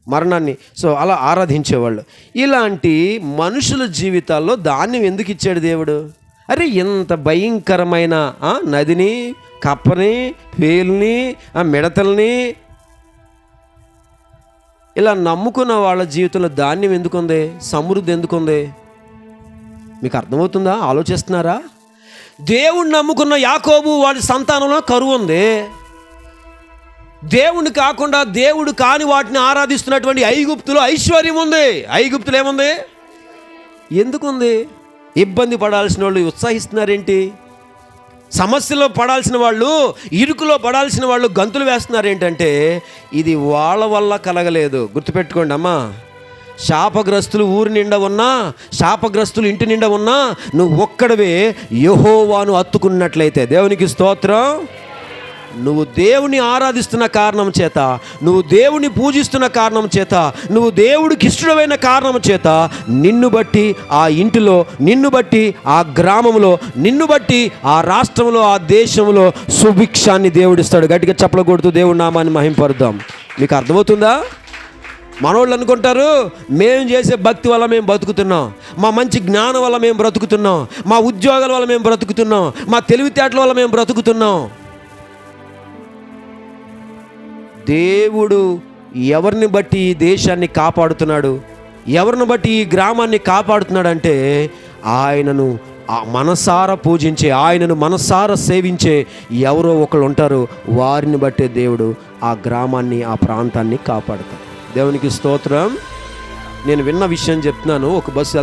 మరణాన్ని. సో అలా ఆరాధించేవాళ్ళు. ఇలాంటి మనుషుల జీవితాల్లో ధాన్యం ఎందుకు ఇచ్చాడు దేవుడు? అరే ఇంత భయంకరమైన నదిని, కప్పని, పేలుని, మిడతల్ని ఇలా నమ్ముకున్న వాళ్ళ జీవితంలో ధాన్యం ఎందుకుంది? సమృద్ధి ఎందుకుంది? మీకు అర్థమవుతుందా? ఆలోచిస్తున్నారా? దేవుణ్ణి నమ్ముకున్న యాకోబు వాడి సంతానంలో కరువు ఉంది. దేవుని కాకుండా దేవుడు కాని వాటిని ఆరాధిస్తున్నటువంటి ఐగుప్తులో ఐశ్వర్యం ఉంది. ఐగుప్తులు ఏముంది? ఎందుకుంది? ఇబ్బంది పడాల్సిన వాళ్ళు ఉత్సాహిస్తున్నారేంటి? సమస్యలో పడాల్సిన వాళ్ళు, ఇరుకులో పడాల్సిన వాళ్ళు గంతులు వేస్తున్నారు. ఏంటంటే ఇది వాళ్ళ వల్ల కలగలేదు. గుర్తుపెట్టుకోండి అమ్మా, శాపగ్రస్తులు ఊరి నిండా ఉన్నా, శాపగ్రస్తులు ఇంటి నిండా ఉన్నా, నువ్వు ఒక్కడవే యెహోవాను హత్తుకున్నట్లయితే, దేవునికి స్తోత్రం, నువ్వు దేవుని ఆరాధిస్తున్న కారణం చేత, నువ్వు దేవుని పూజిస్తున్న కారణం చేత, నువ్వు దేవుడికి ఇష్టమైన కారణం చేత, నిన్ను బట్టి ఆ ఇంటిలో, నిన్ను బట్టి ఆ గ్రామంలో, నిన్ను బట్టి ఆ రాష్ట్రంలో, ఆ దేశంలో సుభిక్షాన్ని దేవుడిస్తాడు. గట్టిగా చప్పలు కొడుతూ దేవుడి నామాన్ని మహింపరుద్దాం. మీకు అర్థమవుతుందా? మనోళ్ళు అనుకుంటారు మేము చేసే భక్తి వల్ల మేము బతుకుతున్నాం, మా మంచి జ్ఞానం వల్ల మేము బ్రతుకుతున్నాం, మా ఉద్యోగాల వల్ల మేము బ్రతుకుతున్నాం, మా తెలివితేటల వల్ల మేము బ్రతుకుతున్నాం. దేవుడు ఎవరిని బట్టి ఈ దేశాన్ని కాపాడుతున్నాడు, ఎవరిని బట్టి ఈ గ్రామాన్ని కాపాడుతున్నాడంటే ఆయనను మనసారా పూజించే, ఆయనను మనసారా సేవించే ఎవరో ఒకళ్ళు ఉంటారు. వారిని బట్టే దేవుడు ఆ గ్రామాన్ని, ఆ ప్రాంతాన్ని కాపాడుతాడు. దేవునికి స్తోత్రం. నేను విన్న విషయం చెప్తున్నాను. ఒక బస్సు